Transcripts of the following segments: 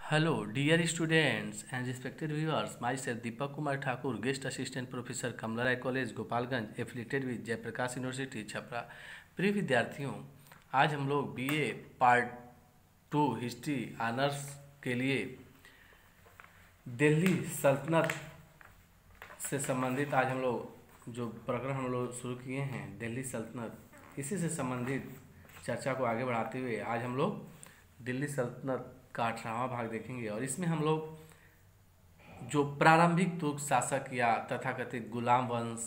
Hello, dear students and respected viewers. Myself Deepak Kumar Thakur, Guest Assistant Professor Kamla Rai College, Gopalganj, affiliated with Jayaprakash university Chhapra. प्रिय विद्यार्थियों, आज हम लोग BA part 2 history honours के लिए दिल्ली सल्तनत से संबंधित आज हम लोग जो प्रकरण हम लोग शुरू किए हैं दिल्ली सल्तनत, इसी से संबंधित चर्चा को आगे बढ़ाते हुए आज हम लोग दिल्ली सल्तनत का 18वां भाग देखेंगे। और इसमें हम लोग जो प्रारंभिक तुर्क शासक या तथाकथित गुलाम वंश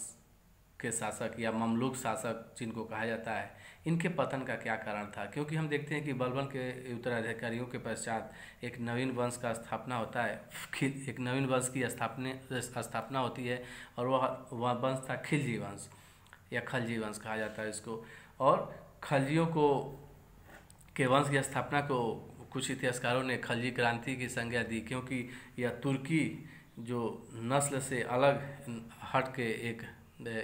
के शासक या ममलूक शासक जिनको कहा जाता है, इनके पतन का क्या कारण था। क्योंकि हम देखते हैं कि बलबन के उत्तराधिकारियों के पश्चात एक नवीन वंश का स्थापना होता है, एक नवीन वंश की स्थापना होती है और वह वंश था खिलजी वंश या खलजी वंश कहा जाता है इसको। और खलजियों को के वंश की स्थापना को कुछ इतिहासकारों ने खलजी क्रांति की संज्ञा दी, क्योंकि यह तुर्की जो नस्ल से अलग हट के एक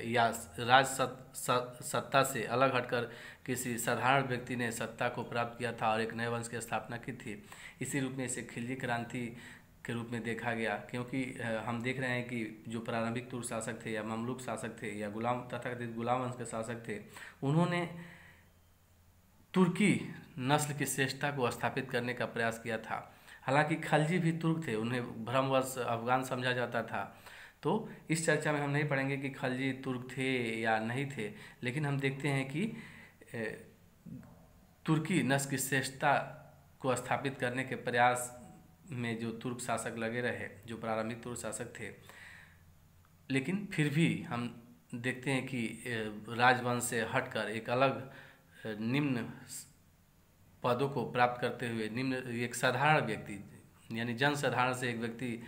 या राज सत्ता से अलग हटकर किसी साधारण व्यक्ति ने सत्ता को प्राप्त किया था और एक नए वंश की स्थापना की थी। इसी रूप में इसे खिलजी क्रांति के रूप में देखा गया, क्योंकि हम देख रहे हैं कि जो प्रारंभिक तुर्क शासक थे या ममलूक शासक थे या गुलाम तथाकथित गुलाम वंश के शासक थे, उन्होंने तुर्की नस्ल की श्रेष्ठता को स्थापित करने का प्रयास किया था। हालांकि खलजी भी तुर्क थे, उन्हें भ्रमवश अफगान समझा जाता था। तो इस चर्चा में हम नहीं पढ़ेंगे कि खलजी तुर्क थे या नहीं थे, लेकिन हम देखते हैं कि तुर्की नस्ल की श्रेष्ठता को स्थापित करने के प्रयास में जो तुर्क शासक लगे रहे, जो प्रारंभिक तुर्क शासक थे। लेकिन फिर भी हम देखते हैं कि राजवंश से हटकर एक अलग निम्न पदों को प्राप्त करते हुए निम्न एक साधारण व्यक्ति यानी जन साधारण से एक व्यक्ति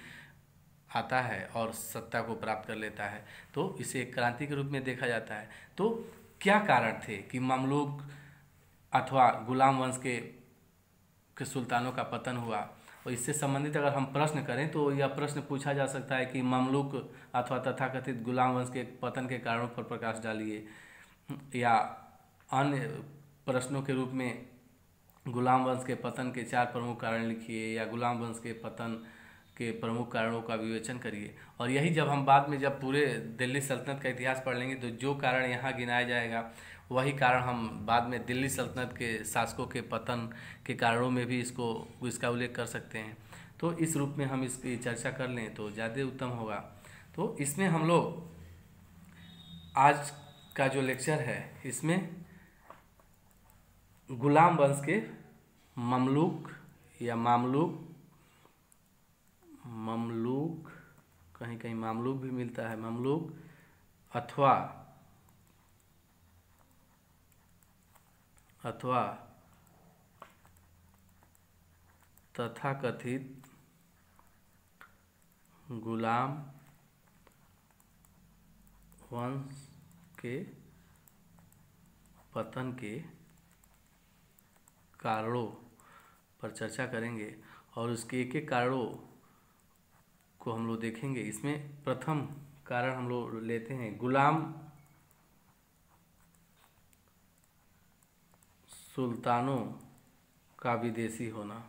आता है और सत्ता को प्राप्त कर लेता है, तो इसे एक क्रांति के रूप में देखा जाता है। तो क्या कारण थे कि ममलूक अथवा गुलाम वंश के सुल्तानों का पतन हुआ। और इससे संबंधित अगर हम प्रश्न करें तो यह प्रश्न पूछा जा सकता है कि ममलूक अथवा तथाकथित गुलाम वंश के पतन के कारणों पर प्रकाश डालिए, या अन्य प्रश्नों के रूप में गुलाम वंश के पतन के 4 प्रमुख कारण लिखिए या गुलाम वंश के पतन के प्रमुख कारणों का विवेचन करिए। और यही जब हम बाद में जब पूरे दिल्ली सल्तनत का इतिहास पढ़ लेंगे तो जो कारण यहाँ गिनाया जाएगा वही कारण हम बाद में दिल्ली सल्तनत के शासकों के पतन के कारणों में भी इसका उल्लेख कर सकते हैं। तो इस रूप में हम इसकी चर्चा कर लें तो ज़्यादा उत्तम होगा। तो इसमें हम लोग आज का जो लेक्चर है इसमें गुलाम वंश के ममलूक या मामलूक कहीं कहीं मामलूक भी मिलता है, ममलूक अथवा तथाकथित गुलाम वंश के पतन के कारणों पर चर्चा करेंगे और उसके एक कारणों को हम लोग देखेंगे। इसमें प्रथम कारण हम लोग लेते हैं गुलाम सुल्तानों का विदेशी होना।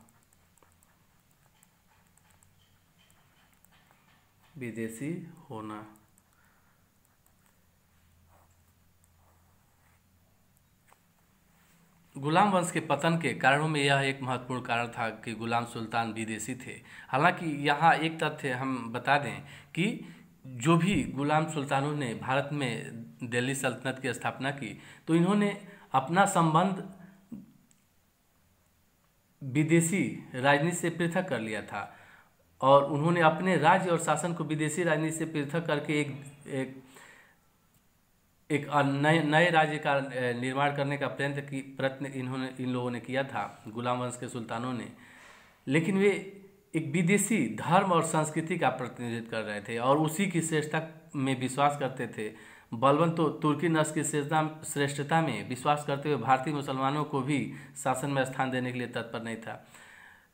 गुलाम वंश के पतन के कारणों में यह एक महत्वपूर्ण कारण था कि गुलाम सुल्तान विदेशी थे। हालांकि यहाँ एक तथ्य हम बता दें कि जो भी गुलाम सुल्तानों ने भारत में दिल्ली सल्तनत की स्थापना की तो इन्होंने अपना संबंध विदेशी राजनीति से पृथक कर लिया था और उन्होंने अपने राज्य और शासन को विदेशी राजनीति से पृथक करके एक नए राज्य का निर्माण करने का प्रयत्न इन लोगों ने किया था, गुलाम वंश के सुल्तानों ने। लेकिन वे एक विदेशी धर्म और संस्कृति का प्रतिनिधित्व कर रहे थे और उसी की श्रेष्ठता में विश्वास करते थे। बलबन तो तुर्की नस्ल की श्रेष्ठता में विश्वास करते हुए भारतीय मुसलमानों को भी शासन में स्थान देने के लिए तत्पर नहीं था।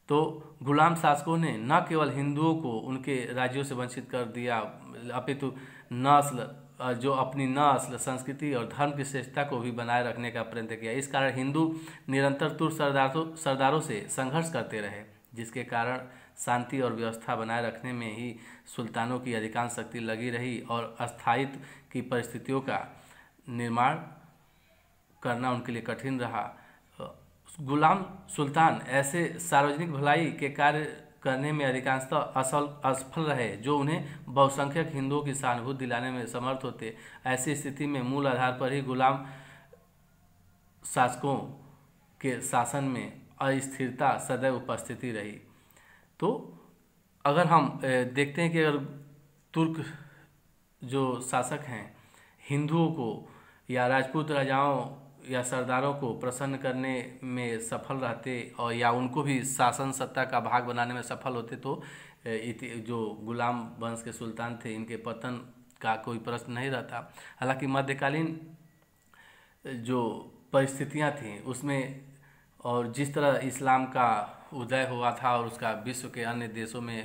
तो गुलाम शासकों ने न केवल हिंदुओं को उनके राज्यों से वंचित कर दिया, अपितु जो अपनी नस्ल, संस्कृति और धर्म की श्रेष्ठता को भी बनाए रखने का प्रयत्न किया। इस कारण हिंदू निरंतर तुर्क सरदारों से संघर्ष करते रहे, जिसके कारण शांति और व्यवस्था बनाए रखने में ही सुल्तानों की अधिकांश शक्ति लगी रही और अस्थायित्व की परिस्थितियों का निर्माण करना उनके लिए कठिन रहा। गुलाम सुल्तान ऐसे सार्वजनिक भलाई के कार्य करने में अधिकांशतः असफल रहे जो उन्हें बहुसंख्यक हिंदुओं की सहानुभूति दिलाने में समर्थ होते। ऐसी स्थिति में मूल आधार पर ही गुलाम शासकों के शासन में अस्थिरता सदैव उपस्थिति रही। तो अगर हम देखते हैं कि अगर तुर्क जो शासक हैं हिंदुओं को या राजपूत राजाओं या सरदारों को प्रसन्न करने में सफल रहते और या उनको भी शासन सत्ता का भाग बनाने में सफल होते तो जो गुलाम वंश के सुल्तान थे इनके पतन का कोई प्रश्न नहीं रहता। हालांकि मध्यकालीन जो परिस्थितियां थीं उसमें और जिस तरह इस्लाम का उदय हुआ था और उसका विश्व के अन्य देशों में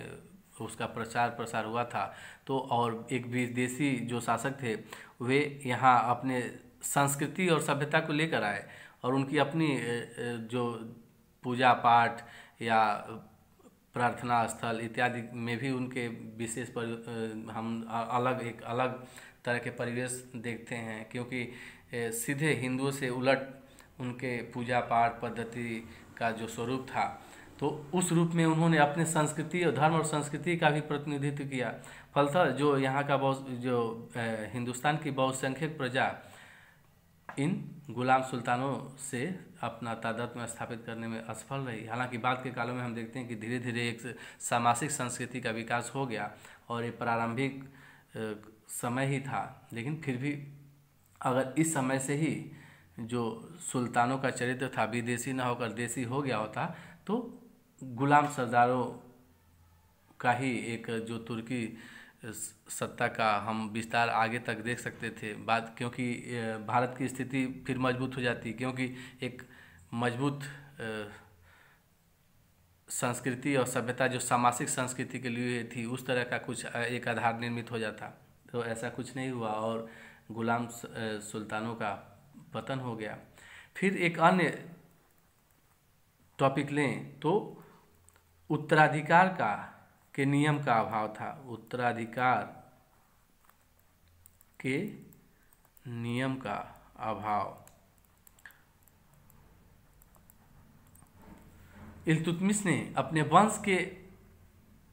उसका प्रचार प्रसार हुआ था, तो और एक विदेशी जो शासक थे वे यहाँ अपने संस्कृति और सभ्यता को लेकर आए और उनकी अपनी जो पूजा पाठ या प्रार्थना स्थल इत्यादि में भी उनके विशेष पर हम एक अलग तरह के परिवेश देखते हैं, क्योंकि सीधे हिंदुओं से उलट उनके पूजा पाठ पद्धति का जो स्वरूप था तो उस रूप में उन्होंने अपने संस्कृति और धर्म और संस्कृति का भी प्रतिनिधित्व किया। फलतः जो यहाँ का हिंदुस्तान की बहुसंख्यक प्रजा इन गुलाम सुल्तानों से अपना तादात्म्य स्थापित करने में असफल रही। हालांकि बाद के कालों में हम देखते हैं कि धीरे धीरे एक सामाजिक संस्कृति का विकास हो गया और ये प्रारंभिक समय ही था, लेकिन फिर भी अगर इस समय से ही जो सुल्तानों का चरित्र था विदेशी न होकर देसी हो गया होता तो गुलाम सरदारों का ही एक जो तुर्की सत्ता का हम विस्तार आगे तक देख सकते थे बाद, क्योंकि भारत की स्थिति फिर मजबूत हो जाती, क्योंकि एक मजबूत संस्कृति और सभ्यता जो सामाजिक संस्कृति के लिए थी उस तरह का कुछ एक आधार निर्मित हो जाता। तो ऐसा कुछ नहीं हुआ और गुलाम सुल्तानों का पतन हो गया। फिर एक अन्य टॉपिक लें तो उत्तराधिकार के नियम का अभाव था। उत्तराधिकार के नियम का अभाव। इल्तुतमिश ने अपने वंश के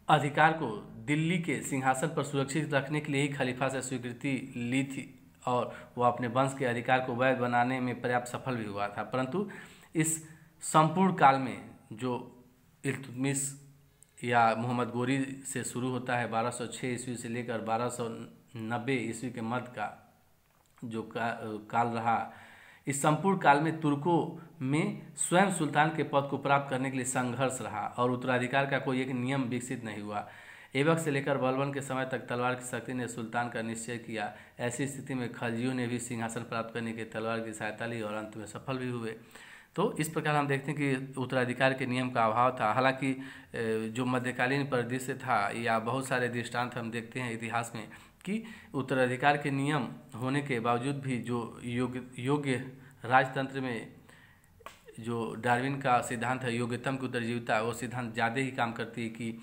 अधिकार को दिल्ली के सिंहासन पर सुरक्षित रखने के लिए ही खलीफा से स्वीकृति ली थी और वह अपने वंश के अधिकार को वैध बनाने में पर्याप्त सफल भी हुआ था। परंतु इस संपूर्ण काल में जो इल्तुतमिश या मोहम्मद गोरी से शुरू होता है 1206 ईस्वी से लेकर 1290 ईस्वी के मध्य का जो काल रहा, इस संपूर्ण काल में तुर्कों में स्वयं सुल्तान के पद को प्राप्त करने के लिए संघर्ष रहा और उत्तराधिकार का कोई एक नियम विकसित नहीं हुआ। ऐबक से लेकर बलबन के समय तक तलवार की शक्ति ने सुल्तान का निश्चय किया। ऐसी स्थिति में खलजियों ने भी सिंहासन प्राप्त करने के तलवार की सहायता ली और अंत में सफल भी हुए। तो इस प्रकार हम देखते हैं कि उत्तराधिकार के नियम का अभाव था। हालांकि जो मध्यकालीन परिदृश्य था या बहुत सारे दृष्टांत हम देखते हैं इतिहास में कि उत्तराधिकार के नियम होने के बावजूद भी जो योग्य राजतंत्र में जो डार्विन का सिद्धांत है योग्यतम की उत्तरजीविता, वो सिद्धांत ज़्यादा ही काम करती है कि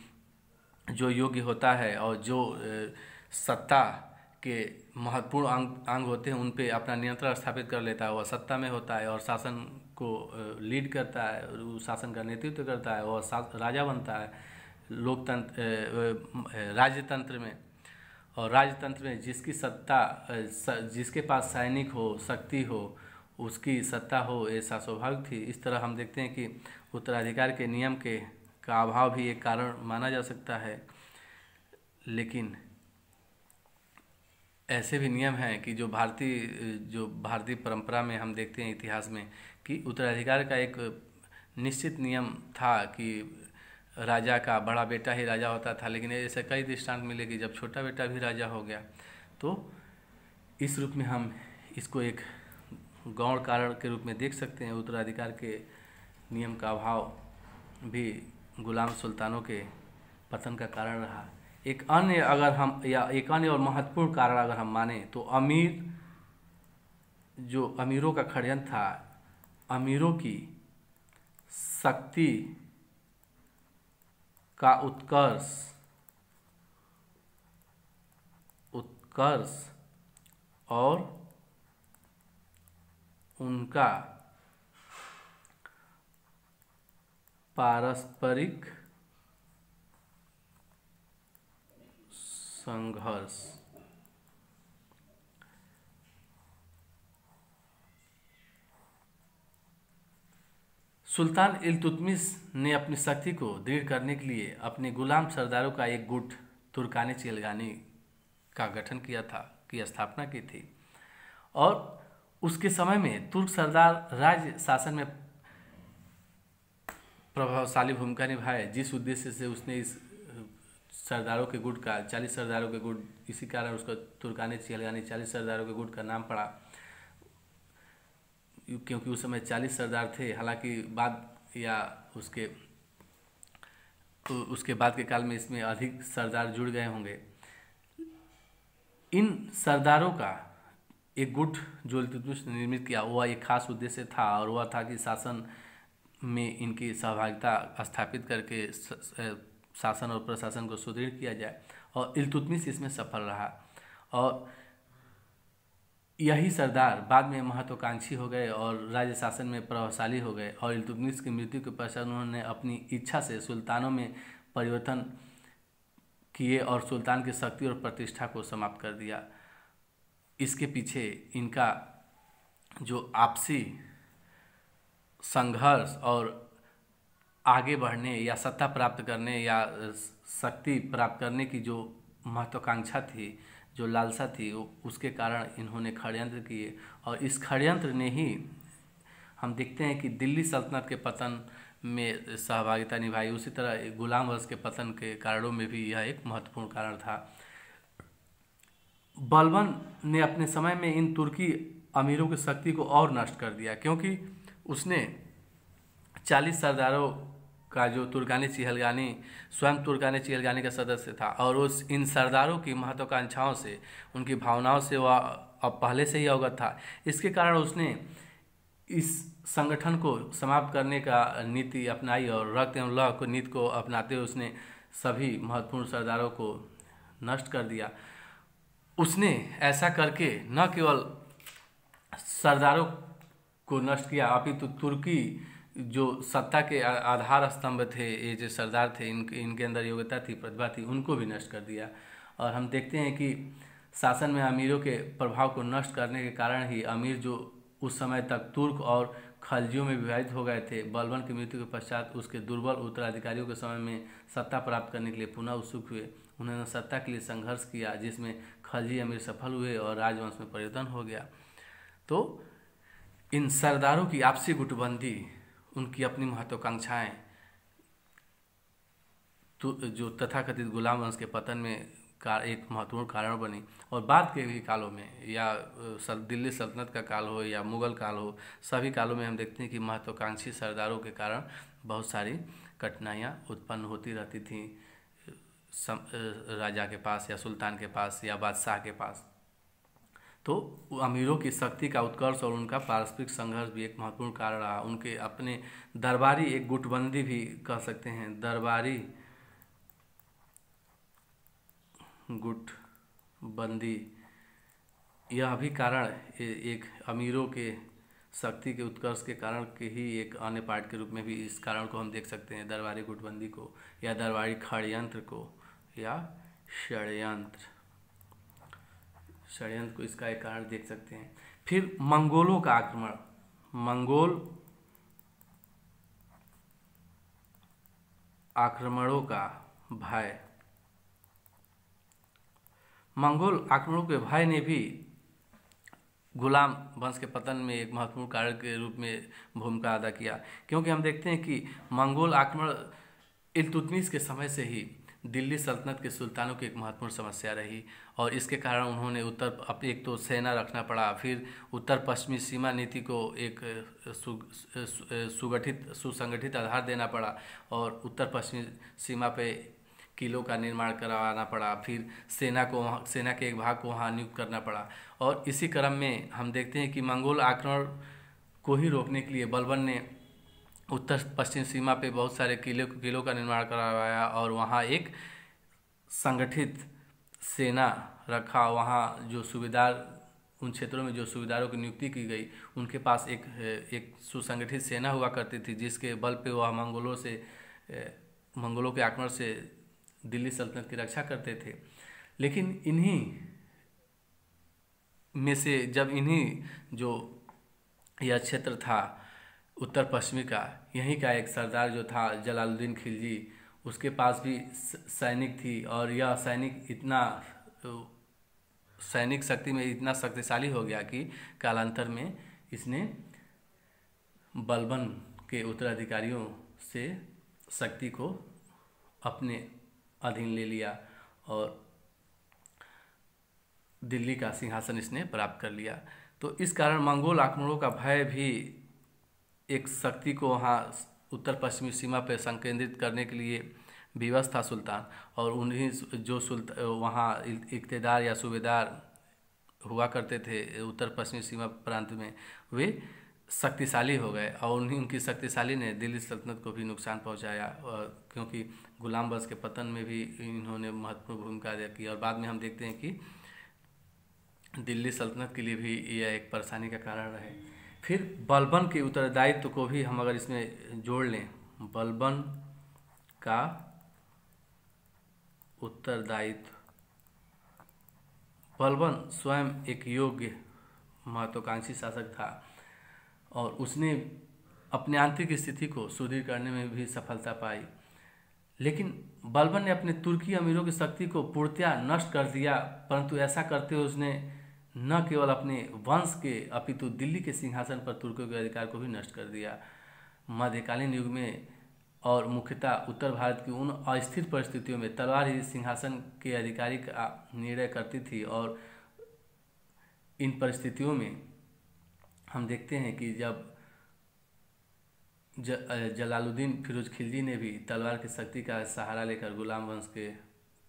जो योग्य होता है और जो सत्ता के महत्वपूर्ण अंग होते हैं उन पे अपना नियंत्रण स्थापित कर लेता है, वह सत्ता में होता है और शासन को लीड करता है, शासन का नेतृत्व करता है और राजा बनता है लोकतंत्र राजतंत्र में। और राजतंत्र में जिसकी सत्ता जिसके पास सैनिक हो, शक्ति हो, उसकी सत्ता हो, ऐसा स्वाभाविक थी। इस तरह हम देखते हैं कि उत्तराधिकार के नियम का अभाव भी एक कारण माना जा सकता है। लेकिन ऐसे भी नियम हैं कि जो भारतीय परंपरा में हम देखते हैं इतिहास में कि उत्तराधिकार का एक निश्चित नियम था कि राजा का बड़ा बेटा ही राजा होता था, लेकिन ऐसे कई दृष्टांत मिले कि जब छोटा बेटा भी राजा हो गया। तो इस रूप में हम इसको एक गौण कारण के रूप में देख सकते हैं। उत्तराधिकार के नियम का अभाव भी गुलाम सुल्तानों के पतन का कारण रहा। एक अन्य और महत्वपूर्ण कारण अगर हम माने तो अमीरों का षड्यंत्र था। अमीरों की शक्ति का उत्कर्ष और उनका पारस्परिक संघर्ष। सुल्तान इल्तुतमिश ने अपनी शक्ति को दृढ़ करने के लिए अपने गुलाम सरदारों का एक गुट तुर्काने चिलगानी का गठन किया था, की स्थापना की थी। और उसके समय में तुर्क सरदार राज्य शासन में प्रभावशाली भूमिका निभाए, जिस उद्देश्य से उसने इस सरदारों के गुट का 40 सरदारों के गुट, इसी कारण उसका तुर्काने चिलगानी 40 सरदारों के गुट का नाम पड़ा, क्योंकि उस समय 40 सरदार थे। हालांकि बाद या उसके बाद के काल में इसमें अधिक सरदार जुड़ गए होंगे। इन सरदारों का एक गुट जो इल्तुतमिश ने निर्मित किया, वह एक खास उद्देश्य था, और वह था कि शासन में इनकी सहभागिता स्थापित करके शासन और प्रशासन को सुदृढ़ किया जाए, और इल्तुतमिश इसमें सफल रहा। और यही सरदार बाद में महत्वाकांक्षी हो गए और राज्य शासन में प्रभावशाली हो गए, और इल्तुतमिश की मृत्यु के पश्चात उन्होंने अपनी इच्छा से सुल्तानों में परिवर्तन किए और सुल्तान की शक्ति और प्रतिष्ठा को समाप्त कर दिया। इसके पीछे इनका जो आपसी संघर्ष और आगे बढ़ने या सत्ता प्राप्त करने या शक्ति प्राप्त करने की जो महत्वाकांक्षा थी, जो लालसा थी, उसके कारण इन्होंने षड्यंत्र किए। और इस षड्यंत्र ने ही हम देखते हैं कि दिल्ली सल्तनत के पतन में सहभागिता निभाई। उसी तरह गुलाम वंश के पतन के कारणों में भी यह एक महत्वपूर्ण कारण था। बलबन ने अपने समय में इन तुर्की अमीरों की शक्ति को और नष्ट कर दिया, क्योंकि उसने 40 सरदारों का जो तुर्काने चिलगानी स्वयं तुर्काने चिलगानी का सदस्य था, और उस इन सरदारों की महत्वाकांक्षाओं से, उनकी भावनाओं से वह अब पहले से ही अवगत था। इसके कारण उसने इस संगठन को समाप्त करने का नीति अपनाई, और रक्त एवं लौह को नीति को अपनाते हुए उसने सभी महत्वपूर्ण सरदारों को नष्ट कर दिया। उसने ऐसा करके न केवल सरदारों को नष्ट किया, अपितु तुर्की जो सत्ता के आधार स्तंभ थे, ये जो सरदार थे, इनके अंदर योग्यता थी, प्रतिभा थी, उनको भी नष्ट कर दिया। और हम देखते हैं कि शासन में अमीरों के प्रभाव को नष्ट करने के कारण ही अमीर जो उस समय तक तुर्क और खलजियों में विभाजित हो गए थे, बलबन की मृत्यु के पश्चात उसके दुर्बल उत्तराधिकारियों के समय में सत्ता प्राप्त करने के लिए पुनः उत्सुक हुए। उन्होंने सत्ता के लिए संघर्ष किया, जिसमें खलजी अमीर सफल हुए और राजवंश में परिवर्तन हो गया। तो इन सरदारों की आपसी गुटबंदी, उनकी अपनी महत्वाकांक्षाएं तो जो तथाकथित गुलाम वंश के पतन में का एक महत्वपूर्ण कारण बनी। और बाद के भी कालों में, या दिल्ली सल्तनत का काल हो या मुगल काल हो, सभी कालों में हम देखते हैं कि महत्वाकांक्षी सरदारों के कारण बहुत सारी कठिनाइयाँ उत्पन्न होती रहती थीं राजा के पास या सुल्तान के पास या बादशाह के पास। तो अमीरों की शक्ति का उत्कर्ष और उनका पारस्परिक संघर्ष भी एक महत्वपूर्ण कारण रहा। उनके अपने दरबारी एक गुटबंदी भी कह सकते हैं, दरबारी गुटबंदी, यह भी कारण एक अमीरों के शक्ति के उत्कर्ष के कारण के ही एक अन्य पार्ट के रूप में भी इस कारण को हम देख सकते हैं, दरबारी गुटबंदी को या दरबारी षड्यंत्र को या षड्यंत्र को इसका एक कारण देख सकते हैं। फिर मंगोलों का आक्रमण, मंगोल आक्रमणों का भय, मंगोल आक्रमणों के भय ने भी गुलाम वंश के पतन में एक महत्वपूर्ण कारण के रूप में भूमिका अदा किया, क्योंकि हम देखते हैं कि मंगोल आक्रमण इल्तुतमिश के समय से ही दिल्ली सल्तनत के सुल्तानों की एक महत्वपूर्ण समस्या रही, और इसके कारण उन्होंने एक तो सेना रखना पड़ा, फिर उत्तर पश्चिमी सीमा नीति को एक सुसंगठित आधार देना पड़ा, और उत्तर पश्चिमी सीमा पे किलों का निर्माण करवाना पड़ा, फिर सेना के एक भाग को वहाँ नियुक्त करना पड़ा। और इसी क्रम में हम देखते हैं कि मंगोल आक्रमण को ही रोकने के लिए बलबन ने उत्तर पश्चिम सीमा पे बहुत सारे किलों का निर्माण करवाया और वहाँ एक संगठित सेना रखा। वहाँ जो सूबेदार, उन क्षेत्रों में जो सूबेदारों की नियुक्ति की गई, उनके पास एक सुसंगठित सेना हुआ करती थी, जिसके बल पे वह मंगोलों के आक्रमण से दिल्ली सल्तनत की रक्षा करते थे। लेकिन इन्हीं में से जब जो यह क्षेत्र था उत्तर पश्चिमी का, यहीं का एक सरदार जो था जलालुद्दीन खिलजी, उसके पास भी सैनिक थी और यह सैनिक शक्ति में इतना शक्तिशाली हो गया कि कालांतर में इसने बलबन के उत्तराधिकारियों से शक्ति को अपने अधीन ले लिया और दिल्ली का सिंहासन इसने प्राप्त कर लिया। तो इस कारण मंगोल आक्रमणों का भय भी एक शक्ति को वहाँ उत्तर पश्चिमी सीमा पर संकेंद्रित करने के लिए विवश था सुल्तान। और उन्हीं जो वहाँ इक़्तेदार या सूबेदार हुआ करते थे उत्तर पश्चिमी सीमा प्रांत में, वे शक्तिशाली हो गए और उनकी शक्तिशाली ने दिल्ली सल्तनत को भी नुकसान पहुँचाया, क्योंकि गुलाम वंश के पतन में भी इन्होंने महत्वपूर्ण भूमिका अदा की। और बाद में हम देखते हैं कि दिल्ली सल्तनत के लिए भी यह एक परेशानी का कारण रहे। फिर बलबन के उत्तरदायित्व को भी हम अगर इसमें जोड़ लें, बलबन का उत्तरदायित्व, बलबन स्वयं एक योग्य महत्वाकांक्षी शासक था और उसने अपने आंतरिक स्थिति को सुदृढ़ करने में भी सफलता पाई। लेकिन बलबन ने अपने तुर्की अमीरों की शक्ति को पूर्णतया नष्ट कर दिया, परंतु ऐसा करते हुए उसने न केवल अपने वंश के अपितु दिल्ली के सिंहासन पर तुर्कों के अधिकार को भी नष्ट कर दिया। मध्यकालीन युग में और मुख्यतः उत्तर भारत की उन अस्थिर परिस्थितियों में तलवार ही सिंहासन के अधिकारी का निर्णय करती थी। और इन परिस्थितियों में हम देखते हैं कि जब जलालुद्दीन फिरोज खिलजी ने भी तलवार की शक्ति का सहारा लेकर गुलाम वंश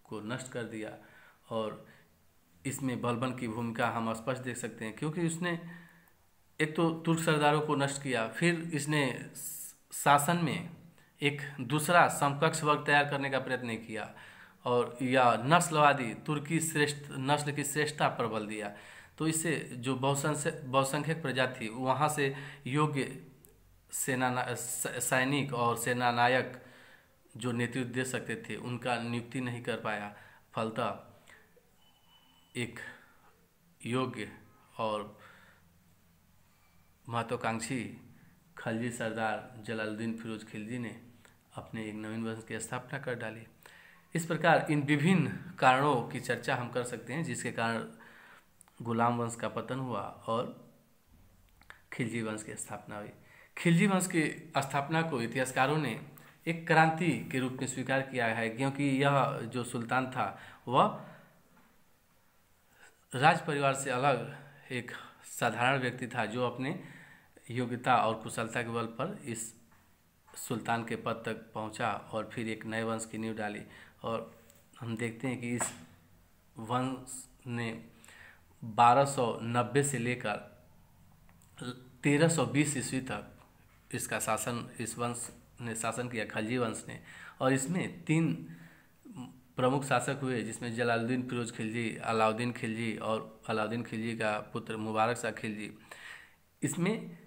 को नष्ट कर दिया। और इसमें बलबन की भूमिका हम स्पष्ट देख सकते हैं, क्योंकि उसने एक तो तुर्क सरदारों को नष्ट किया, फिर इसने शासन में एक दूसरा समकक्ष वर्ग तैयार करने का प्रयत्न किया और या नस्लवादी तुर्की नस्ल की श्रेष्ठता पर बल दिया। तो इससे जो बहुसंख्यक प्रजा थी वहाँ से योग्य सैनिक और सेनानायक जो नेतृत्व दे सकते थे उनका नियुक्ति नहीं कर पाया। फलतः एक योग्य और महत्वाकांक्षी खलजी सरदार जलालुद्दीन फिरोज खिलजी ने अपने एक नवीन वंश की स्थापना कर डाली। इस प्रकार इन विभिन्न कारणों की चर्चा हम कर सकते हैं जिसके कारण गुलाम वंश का पतन हुआ और खिलजी वंश की स्थापना हुई। खिलजी वंश की स्थापना को इतिहासकारों ने एक क्रांति के रूप में स्वीकार किया है, क्योंकि यह जो सुल्तान था वह राज परिवार से अलग एक साधारण व्यक्ति था, जो अपने योग्यता और कुशलता के बल पर इस सुल्तान के पद तक पहुंचा और फिर एक नए वंश की नींव डाली। और हम देखते हैं कि इस वंश ने 1290 से लेकर 1320 ईस्वी तक इस वंश ने शासन किया, खलजी वंश ने। और इसमें 3 प्रमुख शासक हुए, जिसमें जलालुद्दीन फिरोज खिलजी, अलाउद्दीन खिलजी और अलाउद्दीन खिलजी का पुत्र मुबारक शाह खिलजी। इसमें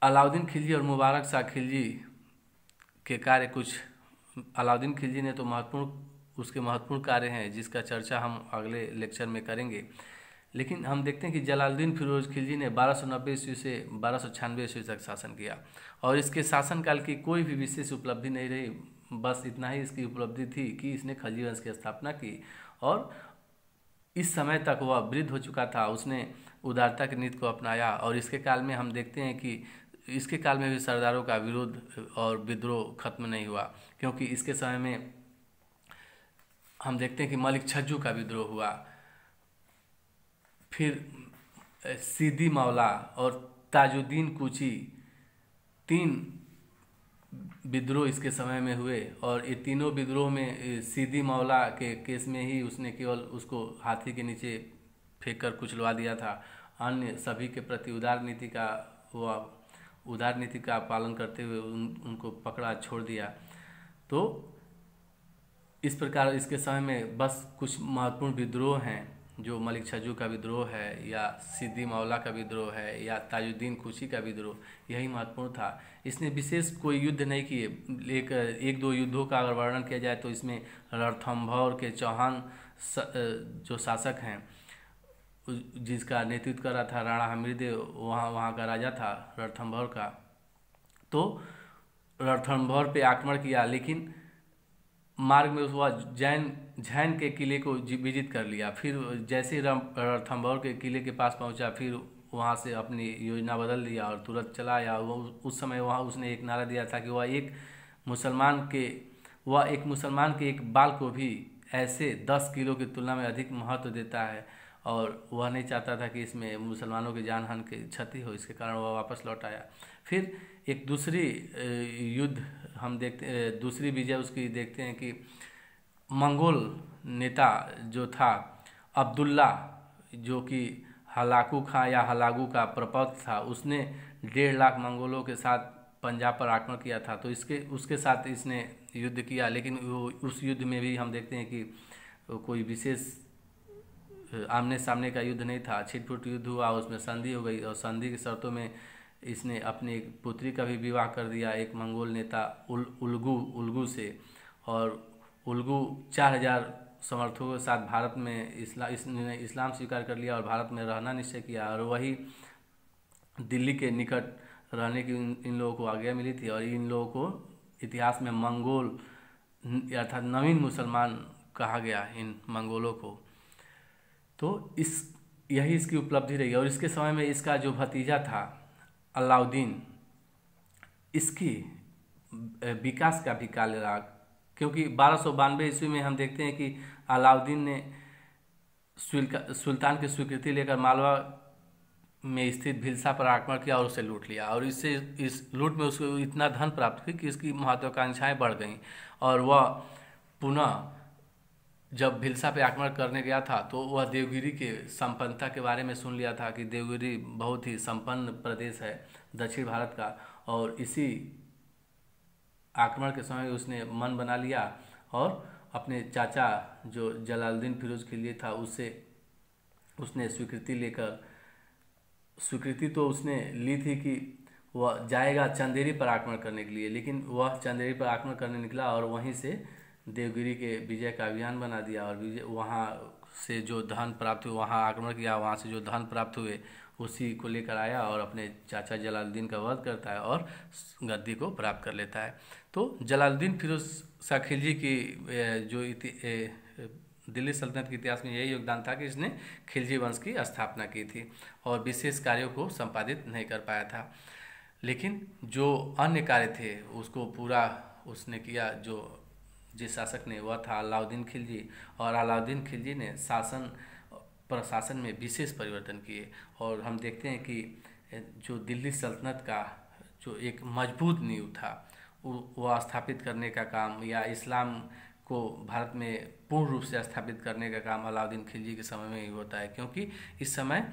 अलाउद्दीन खिलजी और मुबारक शाह खिलजी के कार्य कुछ, अलाउद्दीन खिलजी ने तो उसके महत्वपूर्ण कार्य हैं जिसका चर्चा हम अगले लेक्चर में करेंगे। लेकिन हम देखते हैं कि जलालुद्दीन फिरोज खिलजी ने 1290 ईस्वी से 1296 ईस्वी तक शासन किया और इसके शासनकाल की कोई भी विशेष उपलब्धि नहीं रही। बस इतना ही इसकी उपलब्धि थी कि इसने खलजी वंश की स्थापना की और इस समय तक वह वृद्ध हो चुका था। उसने उदारता की नीति को अपनाया और इसके काल में हम देखते हैं कि इसके काल में भी सरदारों का विरोध और विद्रोह खत्म नहीं हुआ, क्योंकि इसके समय में हम देखते हैं कि मलिक छज्जू का विद्रोह हुआ, फिर सीदी मौला और ताजुद्दीन कूची, 3 विद्रोह इसके समय में हुए। और ये तीनों विद्रोह में सीदी मौला के केस में ही उसने केवल उसको हाथी के नीचे फेंक कर कुचलवा दिया था। अन्य सभी के प्रति उदार नीति का हुआ उदार नीति का पालन करते हुए उनको पकड़ा, छोड़ दिया। तो इस प्रकार इसके समय में बस कुछ महत्वपूर्ण विद्रोह हैं, जो मलिक छज्जू का विद्रोह है, या सिद्दी मौला का विद्रोह है, या ताजुद्दीन कुची का विद्रोह, यही महत्वपूर्ण था। इसने विशेष कोई युद्ध नहीं किए। एक दो युद्धों का अगर वर्णन किया जाए तो इसमें रणथंभौर के चौहान जो शासक हैं, जिसका नेतृत्व कर रहा था राणा हमीरदेव, वहाँ का राजा था रणथंभौर का। तो रणथंभौर पे आक्रमण किया, लेकिन मार्ग में वह झैन के किले को विजित कर लिया। फिर जैसे रणथंभौर के किले के पास पहुंचा, फिर वहां से अपनी योजना बदल दिया और तुरंत चला आया। उस समय वहाँ उसने एक नारा दिया था कि वह एक मुसलमान के एक बाल को भी ऐसे 10 किलो की तुलना में अधिक महत्व देता है, और वह नहीं चाहता था कि इसमें मुसलमानों की जान हानि की क्षति हो। इसके कारण वह वापस लौट आया। फिर एक दूसरी युद्ध हम दूसरी विजय उसकी देखते हैं कि मंगोल नेता जो था अब्दुल्ला, जो कि हलाकू खां या हलागू का प्रपौत्र था, उसने 1.5 लाख मंगोलों के साथ पंजाब पर आक्रमण किया था। तो उसके साथ इसने युद्ध किया, लेकिन उस युद्ध में भी हम देखते हैं कि कोई विशेष आमने सामने का युद्ध नहीं था, छिटपुट युद्ध हुआ, उसमें संधि हो गई, और संधि की शर्तों में इसने अपनी एक पुत्री का भी विवाह कर दिया एक मंगोल नेता उल्गू से। और उल्गू 4000 समर्थकों के साथ भारत में इसने इस्लाम स्वीकार कर लिया और भारत में रहना निश्चय किया। और वही दिल्ली के निकट रहने की इन लोगों को आज्ञा मिली थी, और इन लोगों को इतिहास में मंगोल अर्थात नवीन मुसलमान कहा गया इन मंगोलों को। तो यही इसकी उपलब्धि रही। और इसके समय में इसका जो भतीजा था अलाउद्दीन, इसकी विकास का भी काल रहा, क्योंकि 1292 ईस्वी में हम देखते हैं कि अलाउद्दीन ने सुल्तान की स्वीकृति लेकर मालवा में स्थित भिलसा पर आक्रमण किया और उसे लूट लिया। और इस लूट में उसको इतना धन प्राप्त हुई कि इसकी महत्वाकांक्षाएं बढ़ गईं, और वह पुनः जब भिलसा पे आक्रमण करने गया था तो वह देवगिरी के संपन्नता के बारे में सुन लिया था कि देवगिरी बहुत ही संपन्न प्रदेश है दक्षिण भारत का। और इसी आक्रमण के समय उसने मन बना लिया और अपने चाचा जो जलालुद्दीन फिरोज खिलजी था उसने स्वीकृति तो उसने ली थी कि वह जाएगा चंदेरी पर आक्रमण करने के लिए, लेकिन वह चंदेरी पर आक्रमण करने निकला और वहीं से देवगिरी के विजय का अभियान बना दिया। और वहाँ से जो धन प्राप्त हुए, वहाँ आक्रमण किया, वहाँ से जो धन प्राप्त हुए उसी को लेकर आया और अपने चाचा जलालुद्दीन का वध करता है और गद्दी को प्राप्त कर लेता है। तो जलालुद्दीन फिरोज शाह खिलजी की जो दिल्ली सल्तनत के इतिहास में यही योगदान था कि इसने खिलजी वंश की स्थापना की थी और विशेष कार्यों को संपादित नहीं कर पाया था, लेकिन जो अन्य कार्य थे उसको पूरा उसने किया। जो जिस शासक ने वह था अलाउद्दीन खिलजी, और अलाउद्दीन खिलजी ने प्रशासन में विशेष परिवर्तन किए। और हम देखते हैं कि जो दिल्ली सल्तनत का जो एक मजबूत नींव था वह स्थापित करने का काम, या इस्लाम को भारत में पूर्ण रूप से स्थापित करने का काम अलाउद्दीन खिलजी के समय में ही होता है, क्योंकि इस समय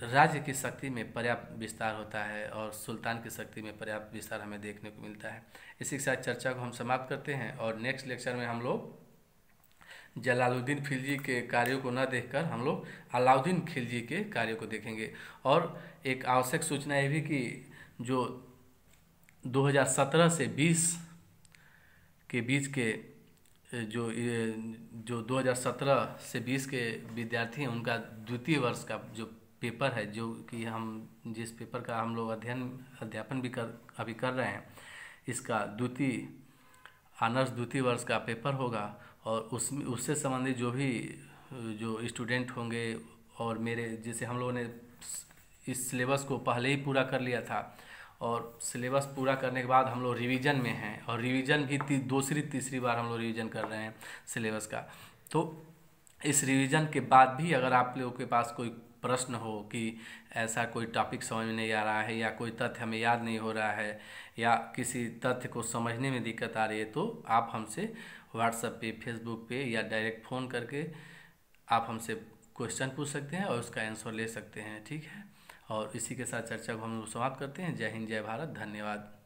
राज्य की शक्ति में पर्याप्त विस्तार होता है और सुल्तान की शक्ति में पर्याप्त विस्तार हमें देखने को मिलता है। इसी के साथ चर्चा को हम समाप्त करते हैं और नेक्स्ट लेक्चर में हम लोग जलालुद्दीन खिलजी के कार्यों को न देखकर हम लोग अलाउद्दीन खिलजी के कार्यों को देखेंगे। और एक आवश्यक सूचना ये भी कि जो 2017 से 20 के बीच के जो 2017 से 20 के विद्यार्थी हैं उनका द्वितीय वर्ष का जो पेपर है, जो कि हम जिस पेपर का हम लोग अध्यापन भी अभी कर रहे हैं, इसका ऑनर्स द्वितीय वर्ष का पेपर होगा। और उससे संबंधित जो स्टूडेंट होंगे, और मेरे जैसे हम लोगों ने इस सिलेबस को पहले ही पूरा कर लिया था और सिलेबस पूरा करने के बाद हम लोग रिवीजन में हैं, और रिवीजन भी दूसरी तीसरी बार हम लोग रिवीजन कर रहे हैं सिलेबस का। तो इस रिवीजन के बाद भी अगर आप लोगों के पास कोई प्रश्न हो कि ऐसा कोई टॉपिक समझ में नहीं आ रहा है, या कोई तथ्य हमें याद नहीं हो रहा है, या किसी तथ्य को समझने में दिक्कत आ रही है, तो आप हमसे व्हाट्सएप पे, फेसबुक पे या डायरेक्ट फ़ोन करके आप हमसे क्वेश्चन पूछ सकते हैं और उसका आंसर ले सकते हैं। ठीक है। और इसी के साथ चर्चा को हम लोग समाप्त करते हैं। जय हिंद, जय भारत, धन्यवाद।